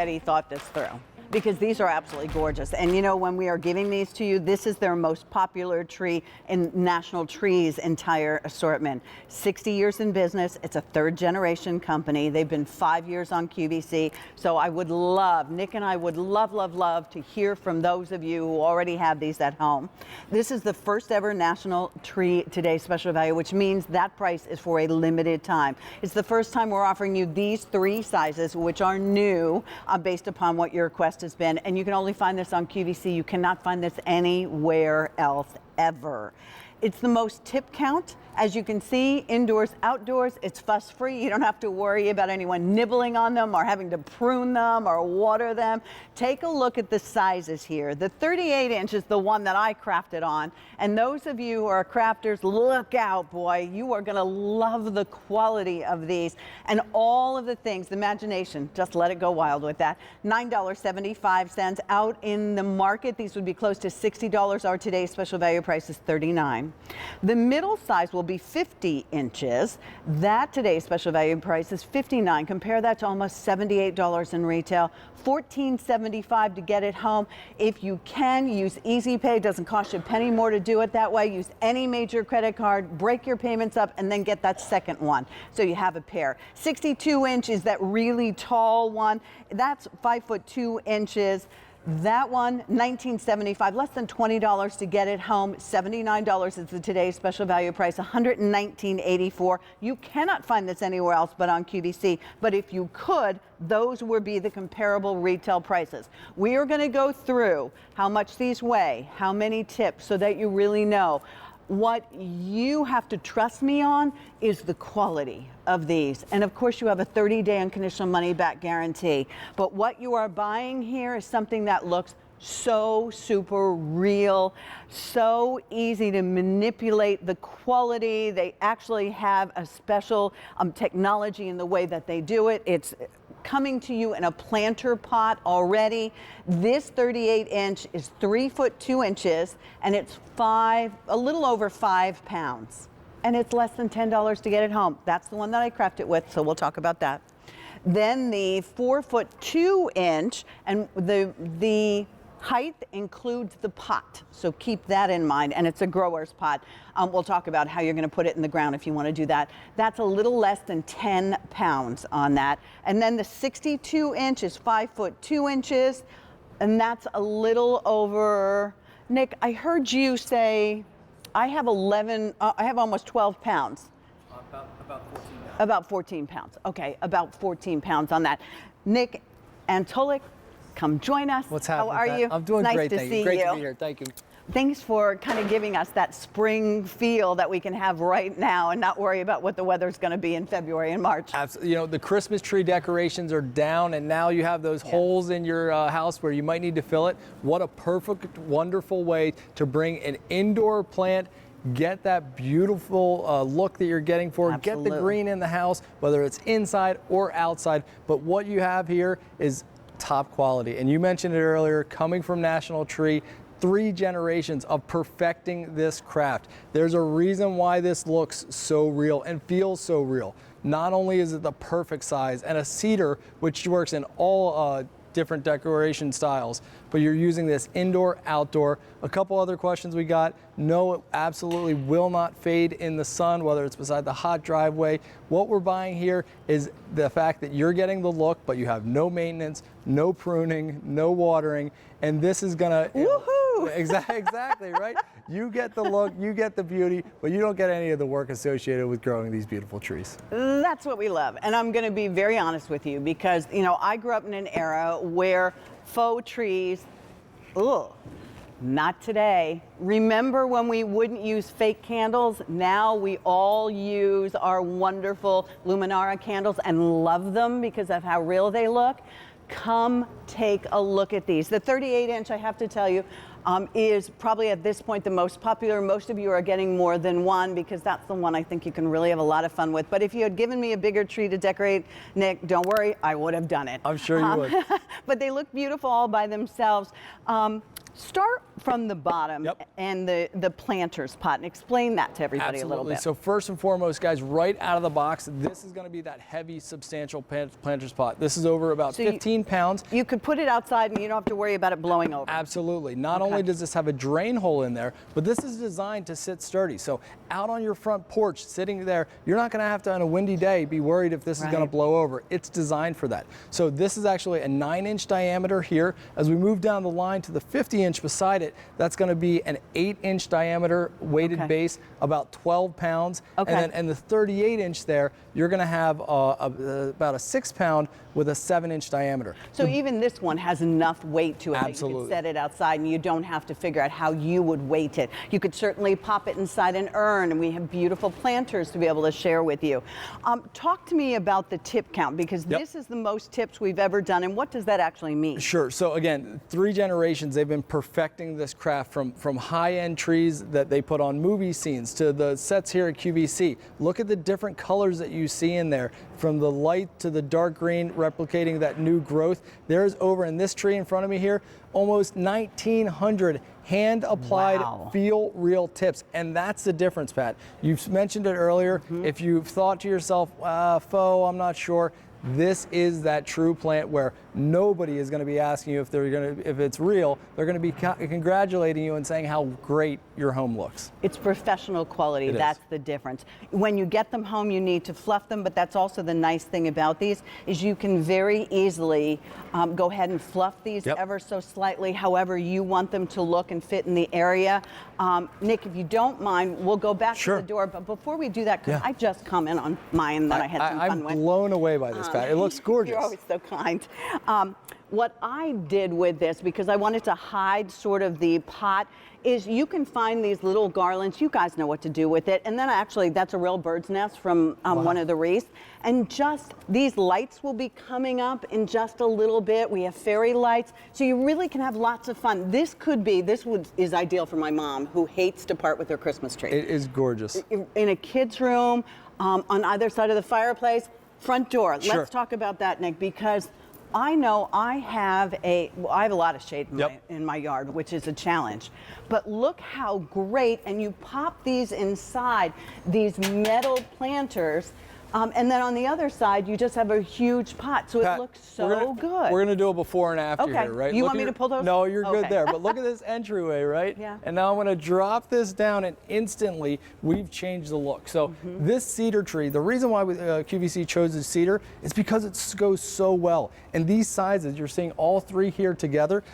already thought this through, because these are absolutely gorgeous. And you know, when we are giving these to you, this is their most popular tree in National Tree's entire assortment. 60 years in business. It's a third generation company. They've been 5 years on QVC. So I would love, Nick and I would love to hear from those of you who already have these at home. This is the first ever National Tree Today special value, which means that price is for a limited time. It's the first time we're offering you these 3 sizes, which are new based upon what your request has been, and you can only find this on QVC. You cannot find this anywhere else ever. It's the most tip count. As you can see, indoors, outdoors, it's fuss free. You don't have to worry about anyone nibbling on them or having to prune them or water them. Take a look at the sizes here. The 38 inch is the one that I crafted on. And those of you who are crafters, look out, boy. You are gonna love the quality of these and all of the things, the imagination, just let it go wild with that. $9.75 out in the market. These would be close to $60. Our today's special value price is $39. The middle size will be 50 inches. That today's special value price is $59. Compare that to almost $78 in retail. $14.75 to get it home. If you can, use Easy Pay. It doesn't cost you a penny more to do it that way. Use any major credit card, break your payments up, and then get that second one. So you have a pair. 62 inch is that really tall one. That's 5'2". That one, $19.75, less than $20 to get it home. $79 is the today's special value price, $119.84. You cannot find this anywhere else but on QVC. But if you could, those would be the comparable retail prices. We are going to go through how much these weigh, how many tips, so that you really know. What you have to trust me on is the quality of these. And of course, you have a 30-day unconditional money-back guarantee. But what you are buying here is something that looks so super real, so easy to manipulate the quality. They actually have a special technology in the way that they do it. It's coming to you in a planter pot already. This 38 inch is 3'2", and it's a little over 5 pounds. And it's less than $10 to get it home. That's the one that I crafted it with, so we'll talk about that. Then the 4'2", and the height includes the pot, so keep that in mind, and it's a grower's pot. We'll talk about how you're going to put it in the ground if you want to do that. That's a little less than 10 pounds on that. And then the 62 inch is 5'2", and that's a little over, Nick, I heard you say, I have almost 12 pounds. About 14 pounds. About 14 pounds. Okay, about 14 pounds on that. Nick Antolik, come join us. What's happening? How are you? I'm doing nice great, to thank see you. Great you. to be here, thank you. Thanks for kind of giving us that spring feel that we can have right now and not worry about what the weather's going to be in February and March. Absolutely. You know, the Christmas tree decorations are down, and now you have those holes in your house where you might need to fill it. What a perfect, wonderful way to bring an indoor plant, get that beautiful look that you're getting for it, get the green in the house, whether it's inside or outside. But what you have here is top quality. And you mentioned it earlier, coming from National Tree, 3 generations of perfecting this craft. There's a reason why this looks so real and feels so real. Not only is it the perfect size and a cedar, which works in all different decoration styles, but you're using this indoor, outdoor. A couple other questions we got. No, it absolutely will not fade in the sun, whether it's beside the hot driveway. What we're buying here is the fact that you're getting the look, but you have no maintenance, no pruning, no watering, and this is gonna, woohoo! Exactly, right? You get the look, you get the beauty, but you don't get any of the work associated with growing these beautiful trees. That's what we love. And I'm going to be very honest with you because, you know, I grew up in an era where faux trees, not today. Remember when we wouldn't use fake candles? Now we all use our wonderful Luminara candles and love them because of how real they look. Come take a look at these. The 38 inch, I have to tell you, is probably at this point the most popular. Most of you are getting more than one because that's the one I think you can really have a lot of fun with. But if you had given me a bigger tree to decorate, Nick, don't worry, I would have done it. I'm sure you would. But they look beautiful all by themselves. Start from the bottom Yep. and the planter's pot, and explain that to everybody a little Absolutely. bit. So first and foremost, guys, right out of the box, this is going to be that heavy, substantial planter's pot. This is over about 15 pounds. You could put it outside and you don't have to worry about it blowing over. Absolutely. Not only does this have a drain hole in there, but this is designed to sit sturdy. So out on your front porch, sitting there, you're not going to have to, on a windy day, be worried if this is going to blow over. It's designed for that. So this is actually a 9-inch diameter here. As we move down the line to the 50-inch beside it, that's going to be an 8-inch diameter weighted base, about 12 pounds. And the 38-inch there, you're going to have about a 6-pound with a 7-inch diameter. So even this one has enough weight to it that you Absolutely. can set it outside and you don't have to figure out how you would weight it. You could certainly pop it inside an urn, and we have beautiful planters to be able to share with you. Talk to me about the tip count, because this is the most tips we've ever done, and what does that actually mean? Sure. So again, 3 generations, they've been perfecting this craft from high-end trees that they put on movie scenes to the sets here at QVC. Look at the different colors that you see in there, from the light to the dark green, replicating that new growth. There's over in this tree in front of me here, almost 1,900 hand-applied feel real tips. And that's the difference, Pat. You've mentioned it earlier. If you've thought to yourself, Faux, I'm not sure, this is that true plant where nobody is going to be asking you if it's real. They're going to be congratulating you and saying how great your home looks. It's professional quality. That's the difference. When you get them home, you need to fluff them, but that's also the nice thing about these is you can very easily go ahead and fluff these ever so slightly, however you want them to look and fit in the area. Nick, if you don't mind, we'll go back to the door, but before we do that, could I just comment on mine that I had some fun with? I'm blown away by this, Pat. It looks gorgeous. You're always so kind. What I did with this, because I wanted to hide sort of the pot, is you can find these little garlands. You guys know what to do with it. And then actually, that's a real bird's nest from one of the wreaths. And just these lights will be coming up in just a little bit. We have fairy lights. So you really can have lots of fun. This is ideal for my mom, who hates to part with her Christmas tree. It is gorgeous. In a kid's room, on either side of the fireplace, front door. Let's talk about that, Nick, because I know I have a lot of shade in my yard, which is a challenge. But look how great, and you pop these inside these metal planters, and then on the other side, you just have a huge pot, so Pat, it looks so good. We're gonna do a before and after here, right? You want me to pull those? No, you're good there, but look at this entryway, right? Yeah. And now I'm gonna drop this down, and instantly, we've changed the look. So this cedar tree, the reason why QVC chose the cedar is because it goes so well. And these sizes, you're seeing all 3 here together.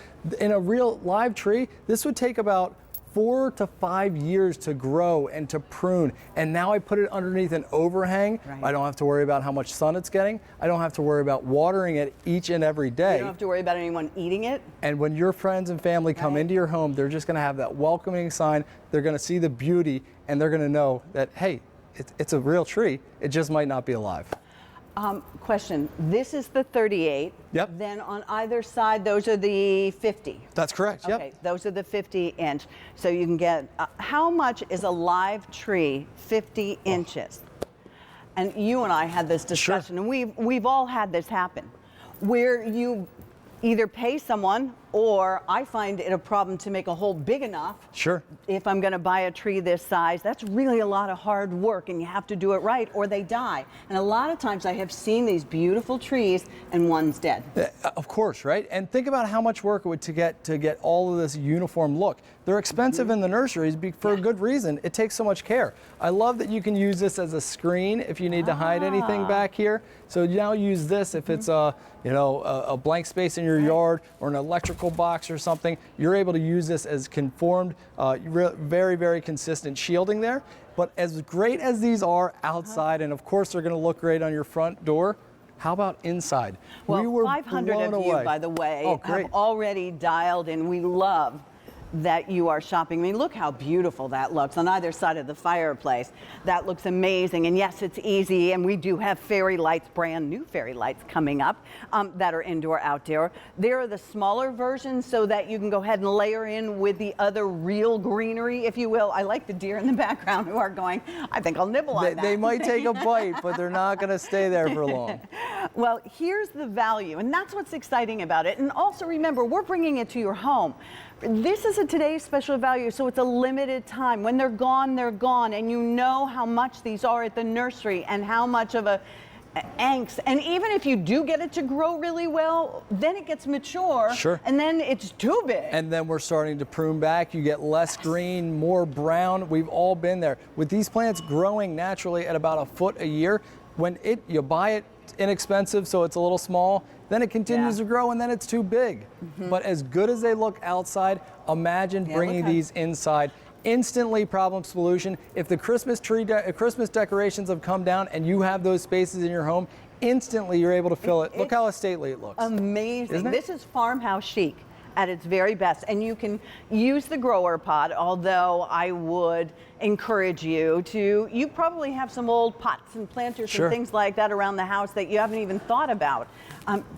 In a real live tree, this would take about 4 to 5 years to grow and to prune. And now I put it underneath an overhang. I don't have to worry about how much sun it's getting. I don't have to worry about watering it each and every day. You don't have to worry about anyone eating it. And when your friends and family come into your home, they're just gonna have that welcoming sign. They're gonna see the beauty, and they're gonna know that, hey, it's a real tree. It just might not be alive. Question, this is the 38. Yep. Then on either side, those are the 50. That's correct, yep. Okay, those are the 50-inch. So you can get, how much is a live tree 50 inches? And you and I had this discussion, and we've all had this happen, where you either pay someone, or I find it a problem to make a hole big enough. If I'm going to buy a tree this size, that's really a lot of hard work, and you have to do it right or they die. And a lot of times I have seen these beautiful trees and one's dead. Of course, right? And think about how much work it would to get all of this uniform look. They're expensive in the nurseries for a good reason. It takes so much care. I love that you can use this as a screen if you need to hide anything back here. So you now use this if it's a blank space in your yard or an electrical box or something. You're able to use this as conformed, very, very consistent shielding there. But as great as these are outside, and of course they're going to look great on your front door, how about inside? Well, we were 500 blown of you, away. by the way, have already dialed in. We love that you are shopping. I mean, look how beautiful that looks on either side of the fireplace. That looks amazing. And yes, it's easy. And we do have fairy lights, brand new fairy lights coming up that are indoor, outdoor. There are the smaller versions so that you can go ahead and layer in with the other real greenery, if you will. I like the deer in the background who are going, I think I'll nibble on that. They might take a bite, but they're not going to stay there for long. Well, here's the value, and that's what's exciting about it. And also remember, we're bringing it to your home. This is a today's special value, so it's a limited time. When they're gone, and you know how much these are at the nursery and how much of a angst. And even if you do get it to grow really well, then it gets mature. Sure. And then it's too big. And then we're starting to prune back. You get less green, more brown. We've all been there. With these plants growing naturally at about a foot a year, when you buy it inexpensive, so it's a little small, then it continues to grow, and then it's too big. But as good as they look outside, imagine bringing these inside. Instantly problem solution. If the Christmas decorations have come down and you have those spaces in your home, instantly you're able to fill it. Look how stately it looks. Amazing. Isn't it? This is farmhouse chic at its very best. And you can use the grower pot, although I would encourage you to, you probably have some old pots and planters and things like that around the house that you haven't even thought about.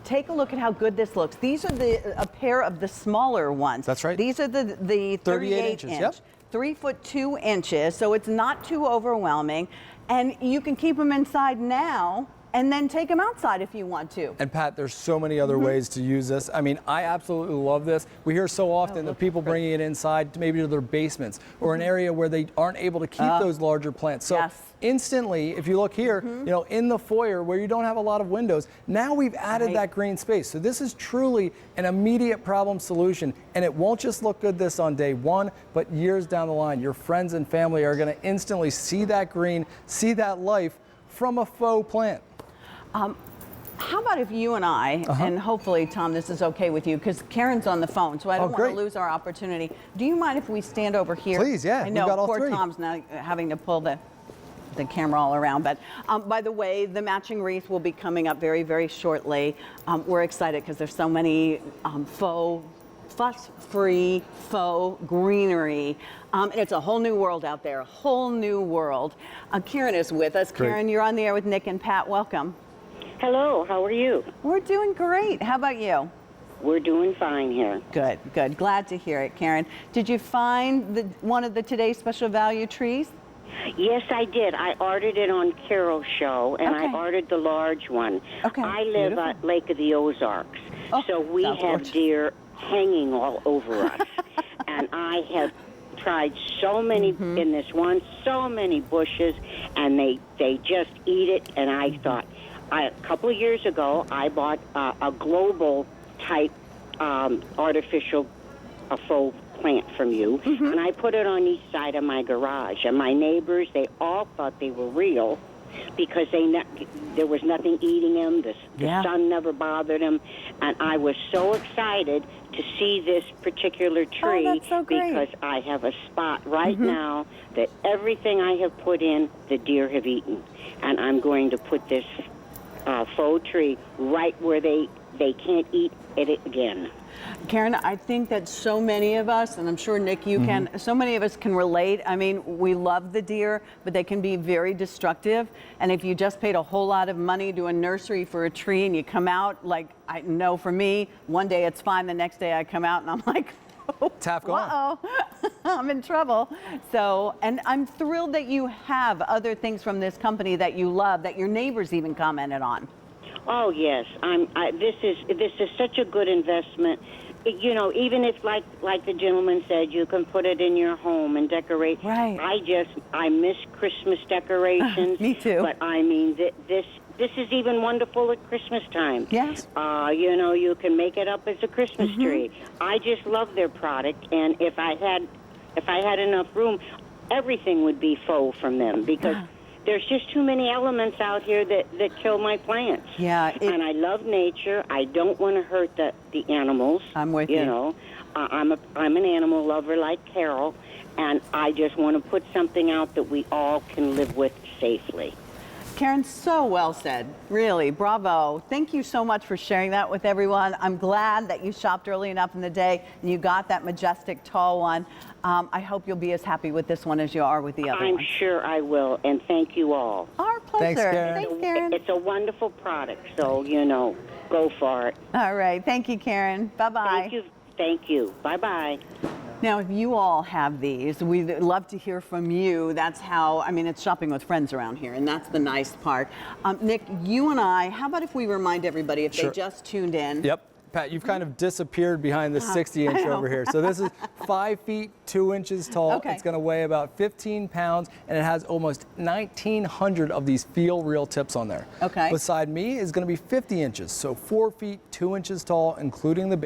Take a look at how good this looks. These are a pair of the smaller ones. That's right. These are the 38 inches, inch. yep. 3 foot 2 inches, so it's not too overwhelming. And you can keep them inside now and then take them outside if you want to. And Pat, there's so many other ways to use this. I mean, I absolutely love this. We hear so often that people bringing it inside, maybe to their basements or an area where they aren't able to keep those larger plants. So instantly, if you look here, you know, in the foyer where you don't have a lot of windows, now we've added that green space. So this is truly an immediate problem solution, and it won't just look good this on day one, but years down the line. Your friends and family are going to instantly see that green, see that life from a faux plant. How about if you and I, and hopefully, Tom, this is okay with you, because Karen's on the phone, so I don't want to lose our opportunity. Do you mind if we stand over here? Please, yeah. I know, we've got all poor three. Tom's now having to pull the camera all around. But by the way, the matching wreath will be coming up very, very shortly. We're excited because there's so many faux, fuss-free faux greenery. And it's a whole new world out there, a whole new world. Karen is with us. Karen, you're on the air with Nick and Pat. Welcome. Hello, how are you? We're doing great. How about you? We're doing fine here. Good, good. Glad to hear it, Karen. Did you find one of the today's special value trees? Yes, I did. I ordered it on Carol's show, and I ordered the large one. I live at Lake of the Ozarks, so we have deer hanging all over us. And I have tried so many in this one, so many bushes, and they just eat it, and I thought, a couple of years ago, I bought a global type artificial faux plant from you, and I put it on each side of my garage. And my neighbors, they all thought they were real because there was nothing eating them. The sun never bothered them. And I was so excited to see this particular tree because I have a spot right now that everything I have put in, the deer have eaten. And I'm going to put this faux tree right where they can't eat it again. Karen, I think that so many of us, and I'm sure Nick, you can, so many of us can relate. I mean, we love the deer, but they can be very destructive. And if you just paid a whole lot of money to a nursery for a tree and you come out, like, I know for me, one day it's fine, the next day I come out and I'm like, Tap gone. Uh-oh, I'm in trouble. So, and I'm thrilled that you have other things from this company that you love, that your neighbors even commented on. Oh yes, this is such a good investment. You know, even if like the gentleman said, you can put it in your home and decorate. Right. I miss Christmas decorations. Me too. But I mean, this is even wonderful at Christmas time. Yes. You know, you can make it up as a Christmas tree. I just love their product, and if I had enough room, everything would be faux from them because. There's just too many elements out here that kill my plants. Yeah. And I love nature. I don't want to hurt the animals. I'm with you. You know, I'm an animal lover like Carol, and I just want to put something out that we all can live with safely. Karen, so well said. Really, bravo. Thank you so much for sharing that with everyone. I'm glad that you shopped early enough in the day and you got that majestic tall one. I hope you'll be as happy with this one as you are with the other one. I'm sure I will, and thank you all. Our pleasure. Thanks, Karen. Thanks, Karen. It's a wonderful product, so, you know, go for it. All right. Thank you, Karen. Bye-bye. Thank you. Bye-bye. Now, if you all have these, we'd love to hear from you. That's how, I mean, it's shopping with friends around here, and that's the nice part. Nick, you and I, how about if we remind everybody if they just tuned in? Yep. Pat, you've kind of disappeared behind the 60-inch over here. So this is 5 feet 2 inches tall. Okay. It's going to weigh about 15 pounds, and it has almost 1,900 of these feel real tips on there. Okay. Beside me is going to be 50 inches, so 4 feet 2 inches tall, including the base.